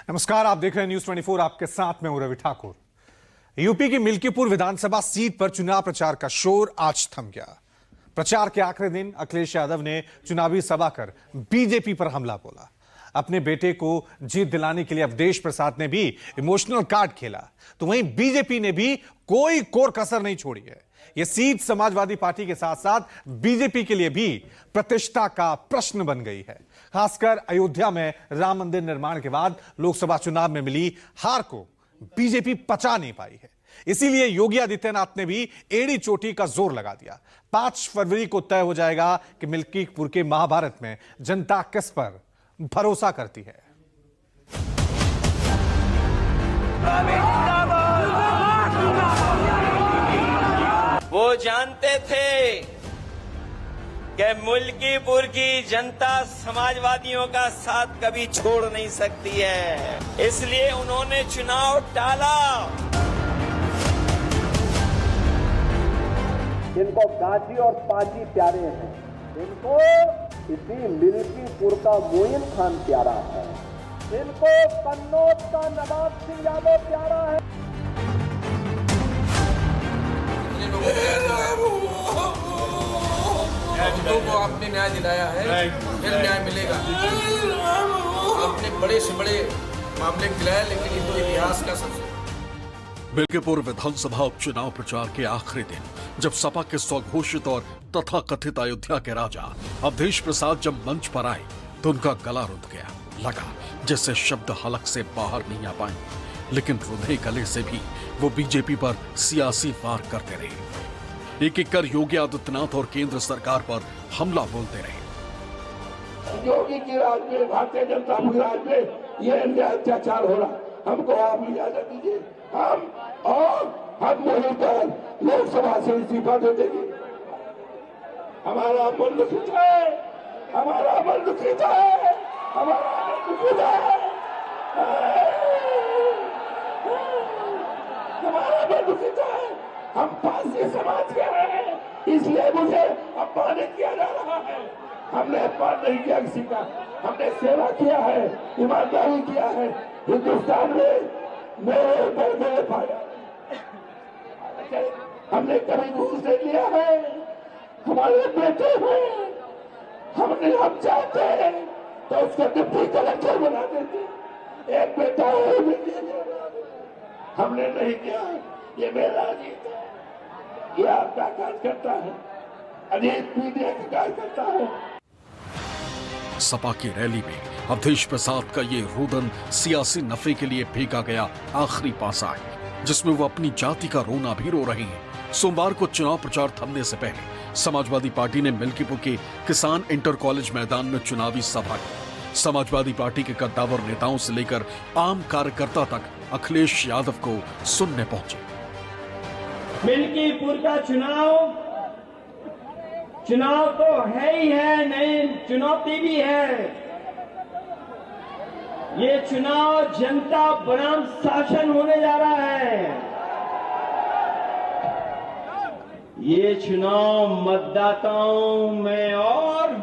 नमस्कार, आप देख रहे हैं न्यूज 24। आपके साथ में हूं रवि ठाकुर। यूपी की मिल्कीपुर विधानसभा सीट पर चुनाव प्रचार का शोर आज थम गया। प्रचार के आखिरी दिन अखिलेश यादव ने चुनावी सभा कर बीजेपी पर हमला बोला। अपने बेटे को जीत दिलाने के लिए अवधेश प्रसाद ने भी इमोशनल कार्ड खेला, तो वहीं बीजेपी ने भी कोई कोर कसर नहीं छोड़ी है। यह सीट समाजवादी पार्टी के साथ साथ बीजेपी के लिए भी प्रतिष्ठा का प्रश्न बन गई है। खासकर अयोध्या में राम मंदिर निर्माण के बाद लोकसभा चुनाव में मिली हार को बीजेपी पचा नहीं पाई है। इसीलिए योगी आदित्यनाथ ने भी एड़ी चोटी का जोर लगा दिया। 5 फरवरी को तय हो जाएगा कि मिल्कीपुर के महाभारत में जनता किस पर भरोसा करती है। वो जानते थे कि मिल्कीपुर की जनता समाजवादियों का साथ कभी छोड़ नहीं सकती है, इसलिए उन्होंने चुनाव टाला। इनको गाजी और पाजी प्यारे हैं, इनको इसी मिल्कीपुर का मोइन खान प्यारा है, इनको कन्नौज का नवाब सिंह यादव प्यारा है। हिंदुओं को आपने न्याय दिलाया है, फिर न्याय मिलेगा। आपने बड़े से बड़े मामले दिलाया, लेकिन ये तो इतिहास का सबसे। मिल्कीपुर विधानसभा उपचुनाव प्रचार के आखिरी दिन जब सपा के स्वघोषित और तथाकथित अयोध्या के राजा अवधेश प्रसाद जब मंच पर आए तो उनका गला रुंध गया। लगा जैसे शब्द हलक से बाहर नहीं आ पाए, लेकिन रुंधे गले से भी वो बीजेपी पर सियासी वार करते रहे। एक एक कर योगी आदित्यनाथ और केंद्र सरकार पर हमला बोलते रहे। योगी की राज में, भारतीय जनता पार्टी राज में ये अन्याय अत्याचार हो रहा, हमको आप इजाजत दीजिए, हम वहीं पर लोकसभा से इस्तीफा दे देंगे। हमारा मन दुखित है, हमारा मन दुखित है, हमारा मन दुखित है, हमारा मन दुखित है। हम पारसी समाज के हैं, इसलिए मुझे अपमानित किया जा रहा है। हमने अपमान नहीं किया किसी का, हमने सेवा किया है, ईमानदारी किया है। हिंदुस्तान में मेरे पाया, हमने कभी घूस नहीं लिया है। हमारे बेटे हैं, हम चाहते हैं तो उसको डिप्टी कलेक्टर बना देते। एक बेटा है, हमने नहीं किया। ये मेरा अजीत है, ये आपका कार्यकर्ता है, अजीत मीडिया का कार्यकर्ता है। सपा की रैली में अवधेश प्रसाद का ये रुदन सियासी नफे के लिए फेंका गया आखिरी पासा है, जिसमें वो अपनी जाति का रोना भी रो रहे हैं। सोमवार को चुनाव प्रचार थमने से पहले समाजवादी पार्टी ने मिल्कीपुर के किसान इंटर कॉलेज मैदान में चुनावी सभा की। समाजवादी पार्टी के कद्दावर नेताओं से लेकर आम कार्यकर्ता तक अखिलेश यादव को सुनने पहुंचे। मिल्कीपुर का चुनाव तो है ही है, नई चुनौती भी है। ये चुनाव जनता बनाम शासन होने जा रहा है। ये चुनाव मतदाताओं में और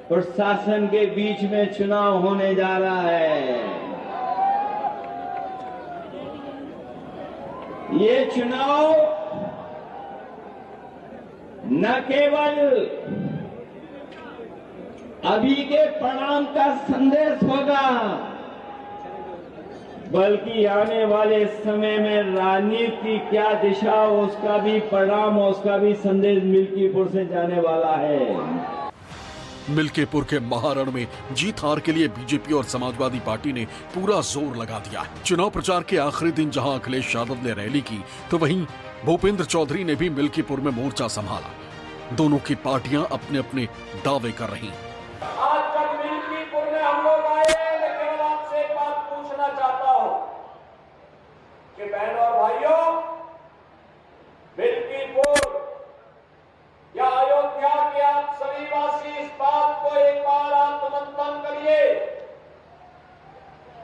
प्रशासन के बीच में चुनाव होने जा रहा है। ये चुनाव न केवल अभी के परिणाम का संदेश होगा, बल्कि आने वाले समय में राजनीति की क्या दिशा हो उसका भी परिणाम, उसका भी संदेश मिल्कीपुर से जाने वाला है। मिल्कीपुर के महारण में जीत हार के लिए बीजेपी और समाजवादी पार्टी ने पूरा जोर लगा दिया है। चुनाव प्रचार के आखिरी दिन जहां अखिलेश यादव ने रैली की, तो वहीं भूपेंद्र चौधरी ने भी मिल्कीपुर में मोर्चा संभाला। दोनों की पार्टियां अपने अपने दावे कर रही हैं। आज तक मिल्कीपुर में हम लोग आए, लेकिन आपसे एक बात पूछना चाहता हूं कि बहनों और भाइयों, मिल्कीपुर या अयोध्या के आप सभी वासी इस बात को एक बार आत्ममंथन करिए।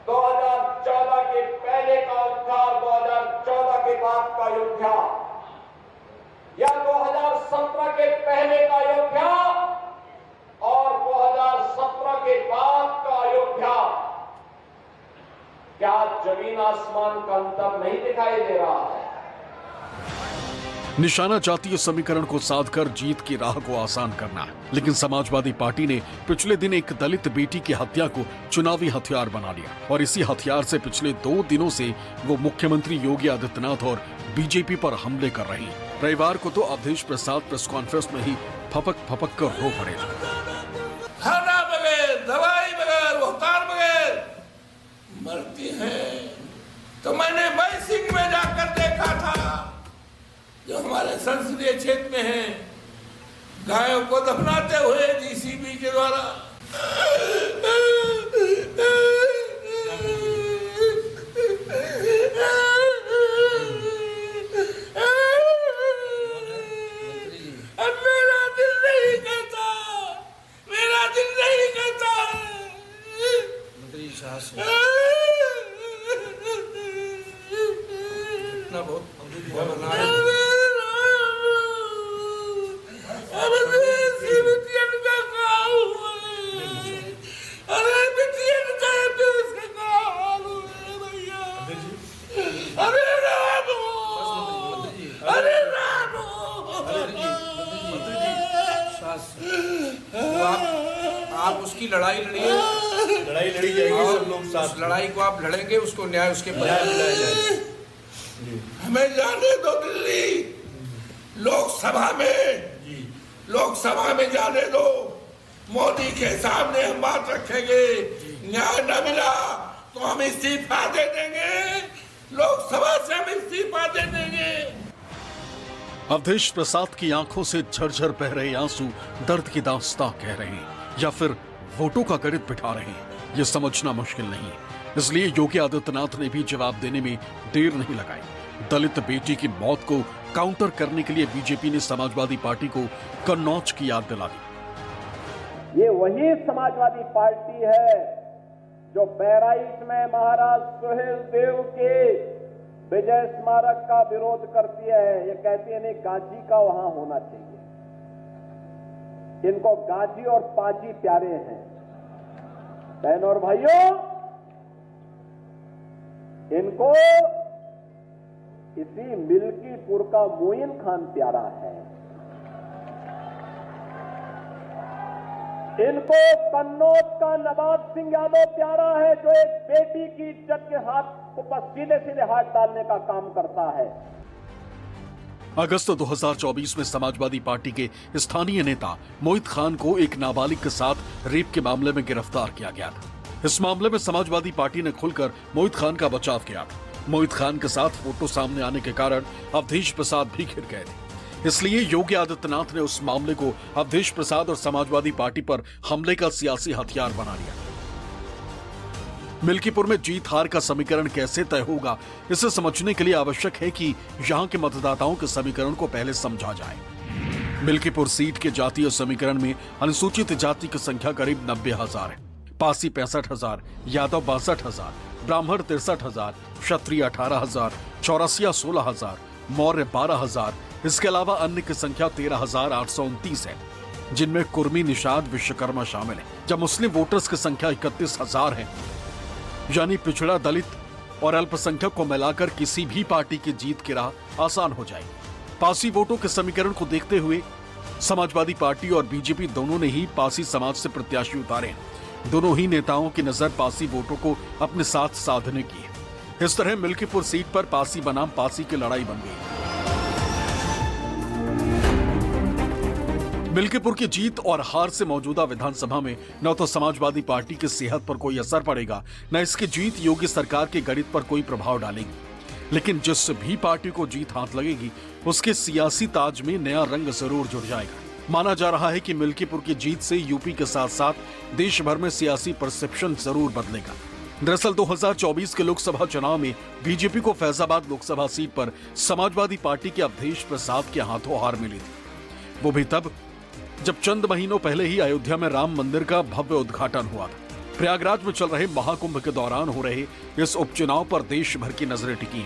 2014 के पहले का अयोध्या, 2014 के बाद का अयोध्या, या 2017 के पहले का अयोध्या और 2017 के बाद का अयोध्या, क्या जमीन आसमान का अंतर नहीं दिखाई दे रहा है? निशाना जातीय समीकरण को साधकर जीत की राह को आसान करना है, लेकिन समाजवादी पार्टी ने पिछले दिन एक दलित बेटी की हत्या को चुनावी हथियार बना लिया और इसी हथियार से पिछले 2 दिनों से वो मुख्यमंत्री योगी आदित्यनाथ और बीजेपी पर हमले कर रही है। रविवार को तो अवधेश प्रसाद प्रेस कॉन्फ्रेंस में ही फपक कर रो पड़े। खाना बगैर, दवाई बगैर, रोहतार बगैर मरती है। तो मैंने मई सिंह में जाकर देखा था, जो हमारे संसदीय क्षेत्र में है, गायों को दफनाते हुए जीसीबी के द्वारा। मेरा दिल नहीं कहता, मेरा दिल नहीं कहता। मंत्री साहस इतना बहुत आप उसकी लड़ाई लड़िए, लड़ाई लड़ी जाएगी, सब लोग साथ। लड़ाई को आप लड़ेंगे, उसको न्याय उसके परिणाम दिलाया जाएगा। हमें जाने दो दिल्ली, लोकसभा में जाने दो। मोदी के सामने हम बात रखेंगे, न्याय न मिला तो हम इस्तीफा दे देंगे, लोकसभा से हम इस्तीफा दे देंगे। अवधेश प्रसाद की आंखों से झरझर बह रहे आंसू दर्द की दास्तां कह रहे हैं या फिर वोटों का गणित बिठा रहे हैं, ये समझना मुश्किल नहीं है। इसलिए योगी आदित्यनाथ ने भी जवाब देने में देर नहीं लगाई। दलित बेटी की मौत को काउंटर करने के लिए बीजेपी ने समाजवादी पार्टी को कन्नौज की याद दिला दी। ये वही समाजवादी पार्टी है जो बहराइच में महाराज सुहेल देव के विजय स्मारक का विरोध करती है। ये कहती है नहीं, गाजी का वहां होना चाहिए। इनको गाजी और पाजी प्यारे हैं। बहनों और भाइयों, इनको इसी मिल्कीपुर का मोइन खान प्यारा है। इनको कन्नौज का नवाब सिंह यादव प्यारा है, जो एक बेटी की इज्जत के हाथ को बस सीधे सीधे हाथ डालने का काम करता है। अगस्त 2024 में समाजवादी पार्टी के स्थानीय नेता मोहित खान को एक नाबालिग के साथ रेप के मामले में गिरफ्तार किया गया था। इस मामले में समाजवादी पार्टी ने खुलकर मोहित खान का बचाव किया था। मोहित खान के साथ फोटो सामने आने के कारण अवधेश प्रसाद भी घिर गए थे। इसलिए योगी आदित्यनाथ ने उस मामले को अवधेश प्रसाद और समाजवादी पार्टी पर हमले का सियासी हथियार बना लिया। मिल्कीपुर में जीत हार का समीकरण कैसे तय होगा, इसे समझने के लिए आवश्यक है कि यहां के मतदाताओं के समीकरण को पहले समझा जाए। मिल्कीपुर सीट के जातीय समीकरण में अनुसूचित जाति की संख्या करीब 90,000 है। पासी 65,000, यादव 62,000, ब्राह्मण 63,000, क्षत्रिय 18,000, चौरसिया 16,000, मौर्य 12,000। इसके अलावा अन्य की संख्या 13,829 है, जिनमें कुर्मी, निषाद, विश्वकर्मा शामिल है। जब मुस्लिम वोटर्स की संख्या 31,000 है, यानी पिछड़ा, दलित और अल्पसंख्यक को मिलाकर किसी भी पार्टी की जीत की राह आसान हो जाएगी। पासी वोटों के समीकरण को देखते हुए समाजवादी पार्टी और बीजेपी दोनों ने ही पासी समाज से प्रत्याशी उतारे हैं। दोनों ही नेताओं की नजर पासी वोटों को अपने साथ साधने की है। इस तरह मिल्कीपुर सीट पर पासी बनाम पासी की लड़ाई बन गई। मिल्कीपुर की जीत और हार से मौजूदा विधानसभा में न तो समाजवादी पार्टी की सेहत पर कोई असर पड़ेगा, न इसकी जीत योगी सरकार के गणित पर कोई प्रभाव डालेगी। लेकिन जिस भी पार्टी को जीत हाथ लगेगी, उसके सियासी ताज में नया रंग जरूर जुड़ जाएगा। माना जा रहा है कि मिल्कीपुर की जीत से यूपी के साथ साथ देश भर में सियासी परसेप्शन जरूर बदलेगा। दरअसल 2024 के लोकसभा चुनाव में बीजेपी को फैजाबाद लोकसभा सीट पर समाजवादी पार्टी के अवधेश प्रसाद के हाथों हार मिली थी। वो भी तब जब चंद महीनों पहले ही अयोध्या में राम मंदिर का भव्य उद्घाटन हुआ था। प्रयागराज में चल रहे महाकुंभ के दौरान हो रहे इस उपचुनाव पर देश भर की नजरें टिकी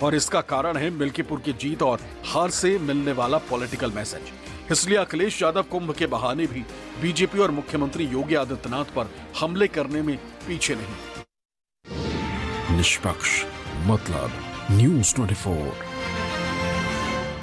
और इसका कारण है मिल्कीपुर की जीत और हार से मिलने वाला पॉलिटिकल मैसेज। इसलिए अखिलेश यादव कुंभ के बहाने भी बीजेपी और मुख्यमंत्री योगी आदित्यनाथ पर हमले करने में पीछे नहीं। निष्पक्ष, मतलब न्यूज़ 24।